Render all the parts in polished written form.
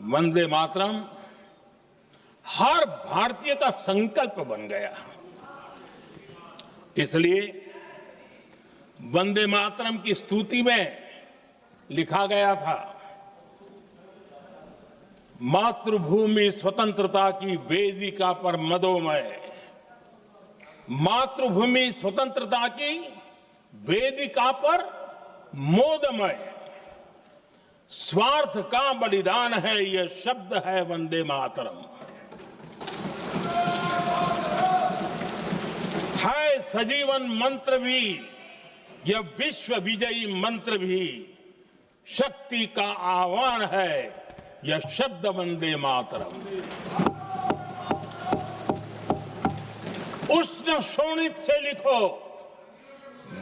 वंदे मातरम हर भारतीय का संकल्प बन गया। इसलिए वंदे मातरम की स्तुति में लिखा गया था, मातृभूमि स्वतंत्रता की वेदिका पर मदोमय, मातृभूमि स्वतंत्रता की वेदिका पर मोदमय, स्वार्थ का बलिदान है यह शब्द है वंदे मातरम। है सजीवन मंत्र भी यह विश्व विजयी मंत्र भी, शक्ति का आह्वान है यह शब्द वंदे मातरम। उष्ण शोणित से लिखो,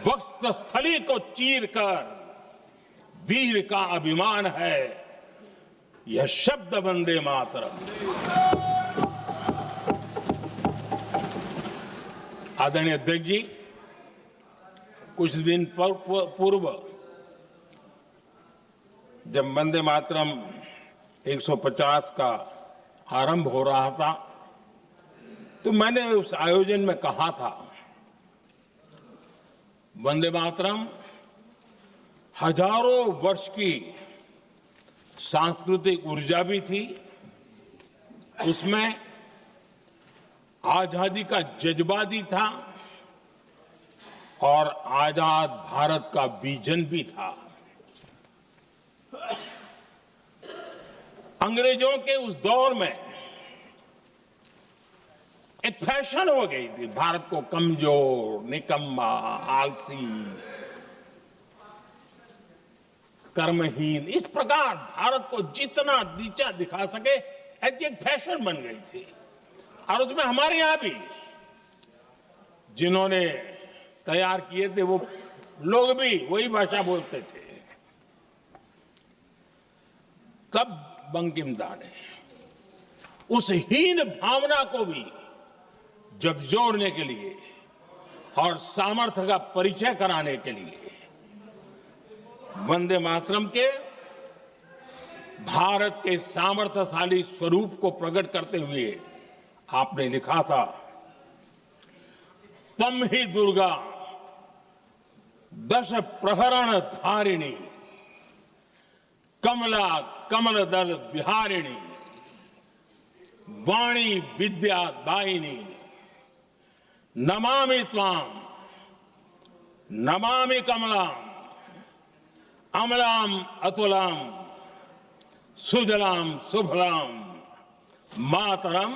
वक्षस्थली को चीरकर, वीर का अभिमान है यह शब्द वंदे मातरम। आदरणीय अध्यक्ष जी, कुछ दिन पूर्व जब वंदे मातरम 150 का आरंभ हो रहा था, तो मैंने उस आयोजन में कहा था, वंदे मातरम हजारों वर्ष की सांस्कृतिक ऊर्जा भी थी, उसमें आजादी का जज्बा भी था और आजाद भारत का विजन भी था। अंग्रेजों के उस दौर में एक फैशन हो गई थी भारत को कमजोर, निकम्मा, आलसी, कर्महीन, इस प्रकार भारत को जितना नीचा दिखा सके ऐसी एक फैशन बन गई थी। और उसमें हमारे यहां भी जिन्होंने तैयार किए थे वो लोग भी वही भाषा बोलते थे। तब बंकिम दा ने उस हीन भावना को भी झकझोरने के लिए और सामर्थ्य का परिचय कराने के लिए वंदे मातरम के भारत के सामर्थ्यशाली स्वरूप को प्रकट करते हुए आपने लिखा था, तम ही दुर्गा दश प्रहरण धारिणी, कमला कमल दल विहारिणी, वाणी विद्या दायिनी, नमामि त्वाम नमामि कमलाम, अमलाम अतुलाम, सुजलाम सुफलाम, मातरम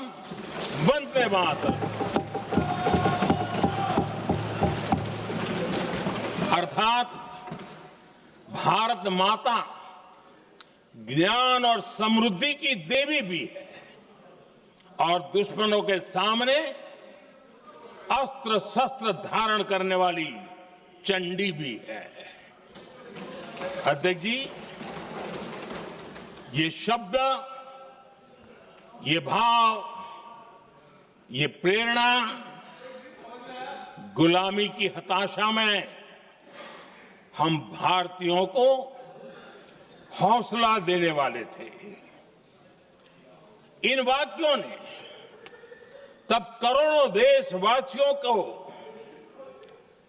वंदे मातरम। अर्थात भारत माता ज्ञान और समृद्धि की देवी भी है और दुश्मनों के सामने अस्त्र शस्त्र धारण करने वाली चंडी भी है। अध्यक्ष जी, ये शब्द, ये भाव, ये प्रेरणा गुलामी की हताशा में हम भारतीयों को हौसला देने वाले थे। इन वाक्यों ने तब करोड़ों देशवासियों को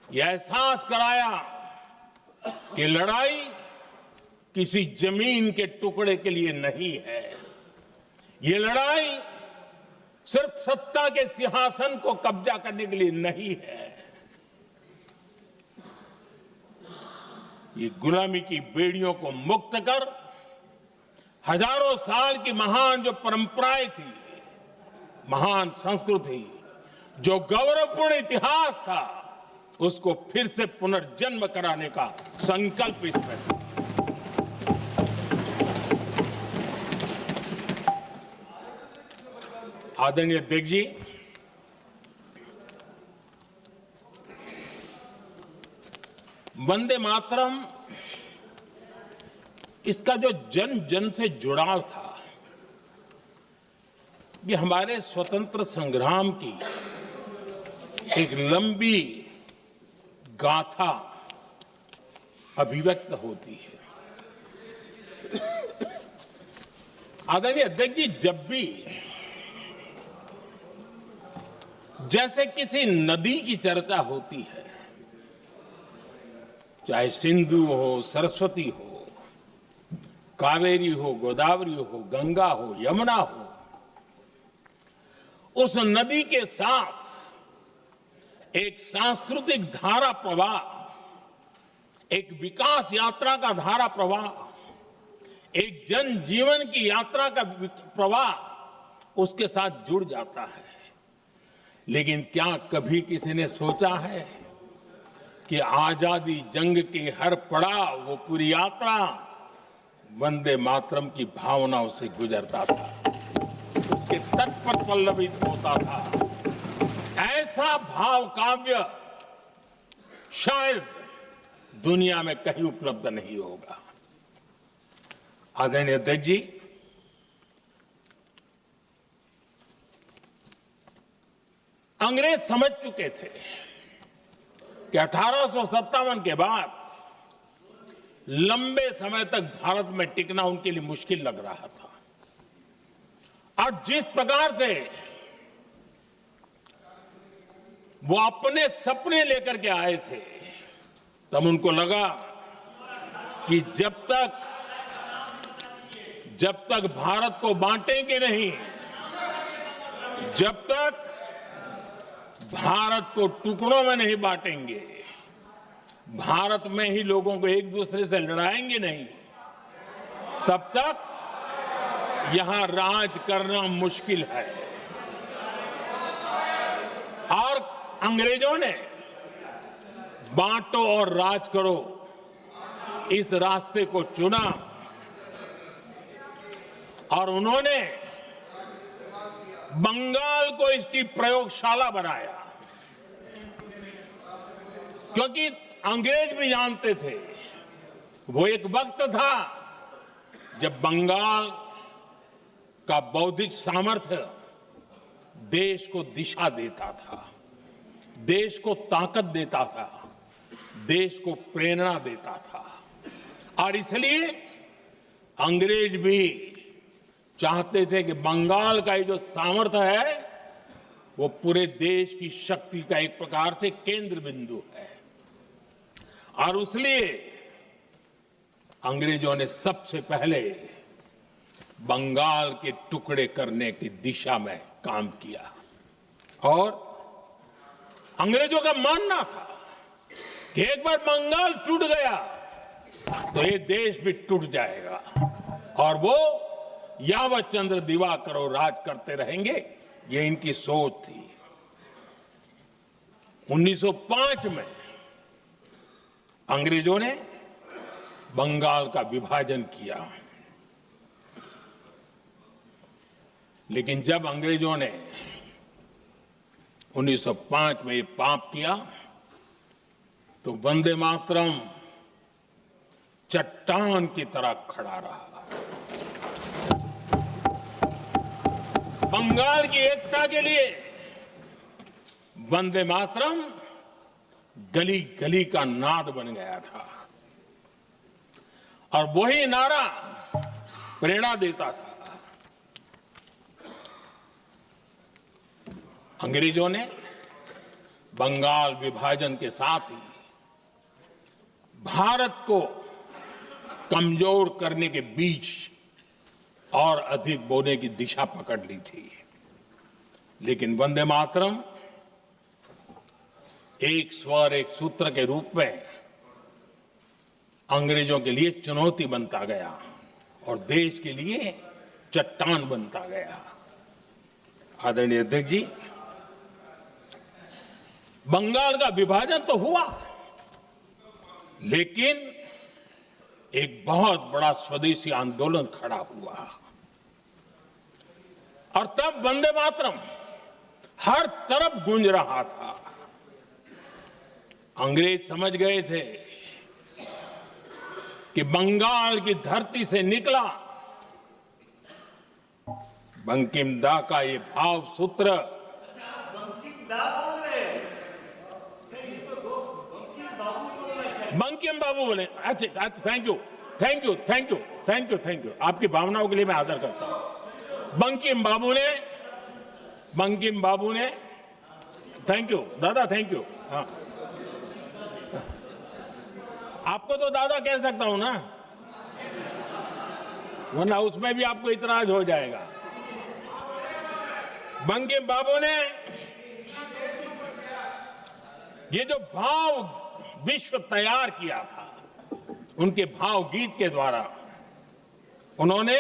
यह एहसास कराया कि लड़ाई किसी जमीन के टुकड़े के लिए नहीं है, ये लड़ाई सिर्फ सत्ता के सिंहासन को कब्जा करने के लिए नहीं है, ये गुलामी की बेड़ियों को मुक्त कर हजारों साल की महान जो परंपराएं थी, महान संस्कृति, जो गौरवपूर्ण इतिहास था, उसको फिर से पुनर्जन्म कराने का संकल्प इसमें था। आदरणीय अध्यक्ष जी, वंदे मातरम, इसका जो जन जन से जुड़ाव था, ये हमारे स्वतंत्र संग्राम की एक लंबी गाथा अभिव्यक्त होती है। आदरणीय अध्यक्ष जी, जब भी जैसे किसी नदी की चर्चा होती है, चाहे सिंधु हो, सरस्वती हो, कावेरी हो, गोदावरी हो, गंगा हो, यमुना हो, उस नदी के साथ एक सांस्कृतिक धारा प्रवाह, एक विकास यात्रा का धारा प्रवाह, एक जन जीवन की यात्रा का प्रवाह उसके साथ जुड़ जाता है। लेकिन क्या कभी किसी ने सोचा है कि आजादी जंग के हर पड़ाव, वो पूरी यात्रा वंदे मातरम की भावनाओं से गुजरता था, उसके तट पर पल्लवित होता था। ऐसा भाव काव्य शायद दुनिया में कहीं उपलब्ध नहीं होगा। आदरणीय अध्यक्ष जी, अंग्रेज समझ चुके थे कि 1857 के बाद लंबे समय तक भारत में टिकना उनके लिए मुश्किल लग रहा था। और जिस प्रकार से वो अपने सपने लेकर के आए थे, तब उनको लगा कि जब तक भारत को बांटेंगे नहीं, जब तक भारत को टुकड़ों में नहीं बांटेंगे, भारत में ही लोगों को एक दूसरे से लड़ाएंगे नहीं, तब तक यहां राज करना मुश्किल है। और अंग्रेजों ने बांटो और राज करो इस रास्ते को चुना और उन्होंने बंगाल को इसकी प्रयोगशाला बनाया, क्योंकि अंग्रेज भी जानते थे वो एक वक्त था जब बंगाल का बौद्धिक सामर्थ्य देश को दिशा देता था, देश को ताकत देता था, देश को प्रेरणा देता था। और इसलिए अंग्रेज भी चाहते थे कि बंगाल का ये जो सामर्थ्य है वो पूरे देश की शक्ति का एक प्रकार से केंद्र बिंदु है। और इसलिए अंग्रेजों ने सबसे पहले बंगाल के टुकड़े करने की दिशा में काम किया। और अंग्रेजों का मानना था कि एक बार बंगाल टूट गया तो ये देश भी टूट जाएगा और वो यावत चंद्र दिवाकरो राज करते रहेंगे, ये इनकी सोच थी। 1905 में अंग्रेजों ने बंगाल का विभाजन किया, लेकिन जब अंग्रेजों ने 1905 में ये पाप किया तो वंदे मातरम चट्टान की तरह खड़ा रहा। बंगाल की एकता के लिए वंदे मातरम गली गली का नाद बन गया था और वही नारा प्रेरणा देता था। अंग्रेजों ने बंगाल विभाजन के साथ ही भारत को कमजोर करने के बीच और अधिक बोने की दिशा पकड़ ली थी। लेकिन वंदे मातरम एक स्वर एक सूत्र के रूप में अंग्रेजों के लिए चुनौती बनता गया और देश के लिए चट्टान बनता गया। आदरणीय अध्यक्ष जी, बंगाल का विभाजन तो हुआ, लेकिन एक बहुत बड़ा स्वदेशी आंदोलन खड़ा हुआ और तब वंदे मातरम हर तरफ गूंज रहा था। अंग्रेज समझ गए थे कि बंगाल की धरती से निकला बंकिम दा का ये भाव सूत्र बंकिम बाबू बोले। अच्छा, थैंक यू, आपकी भावनाओं के लिए मैं आदर करता हूं। बंकिम बाबू ने थैंक यू दादा, थैंक यू। हाँ, आपको तो दादा कह सकता हूं ना, वरना उसमें भी आपको इतराज हो जाएगा। बंकिम बाबू ने ये जो भाव विश्व तैयार किया था, उनके भाव गीत के द्वारा उन्होंने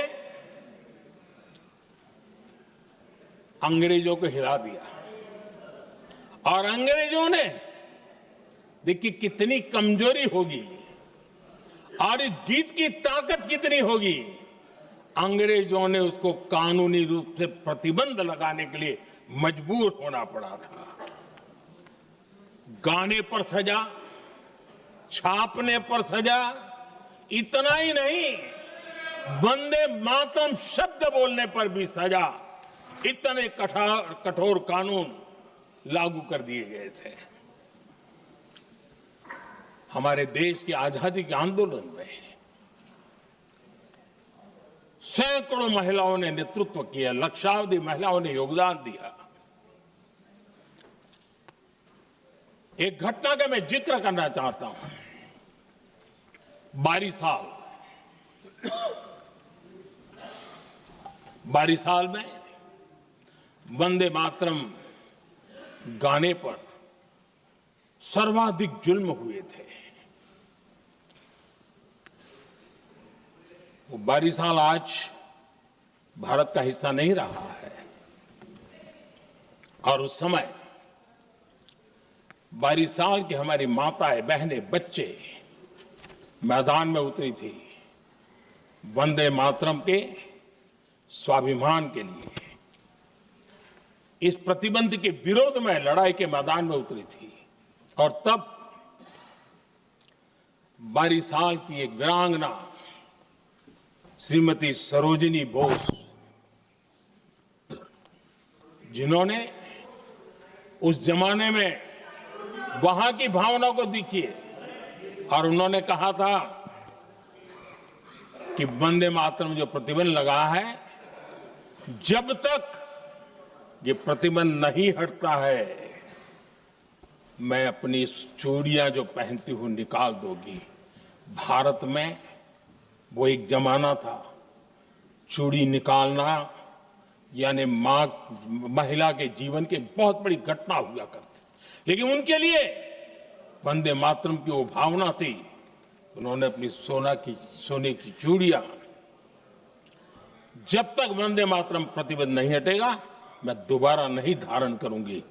अंग्रेजों को हिला दिया। और अंग्रेजों ने देखिए कितनी कमजोरी होगी और इस गीत की ताकत कितनी होगी। अंग्रेजों ने उसको कानूनी रूप से प्रतिबंध लगाने के लिए मजबूर होना पड़ा था। गाने पर सजा, छापने पर सजा, इतना ही नहीं, वंदे मातरम शब्द बोलने पर भी सजा। इतने कठोर कानून लागू कर दिए गए थे। हमारे देश की आजादी के आंदोलन में सैकड़ों महिलाओं ने नेतृत्व किया, लक्षावधि महिलाओं ने योगदान दिया। एक घटना का मैं जिक्र करना चाहता हूं। 22 साल में वंदे मातरम गाने पर सर्वाधिक जुल्म हुए थे। वो 22 साल आज भारत का हिस्सा नहीं रहा है। और उस समय 22 साल की हमारी माताएं, बहनें, बच्चे मैदान में उतरी थी वंदे मातरम के स्वाभिमान के लिए। इस प्रतिबंध के विरोध में लड़ाई के मैदान में उतरी थी। और तब 22 साल की एक वीरांगना श्रीमती सरोजिनी बोस, जिन्होंने उस जमाने में वहां की भावना को देखिए, और उन्होंने कहा था कि वंदे मातरम जो प्रतिबंध लगा है, जब तक ये प्रतिबंध नहीं हटता है, मैं अपनी चूड़ियां जो पहनती हूं निकाल दूंगी। भारत में वो एक जमाना था, चूड़ी निकालना यानी महिला के जीवन की एक बहुत बड़ी घटना हुआ करती। लेकिन उनके लिए वंदे मातरम की वो भावना थी। उन्होंने अपनी सोने की चूड़ियां, जब तक वंदे मातरम प्रतिबंध नहीं हटेगा मैं दोबारा नहीं धारण करूंगी,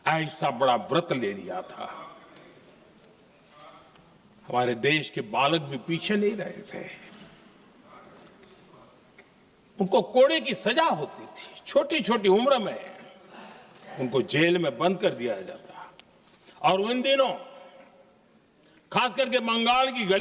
ऐसा बड़ा व्रत ले लिया था। हमारे देश के बालक भी पीछे नहीं रहे थे। उनको कोड़े की सजा होती थी, छोटी छोटी उम्र में उनको जेल में बंद कर दिया जाता। और उन दिनों खास करके बंगाल की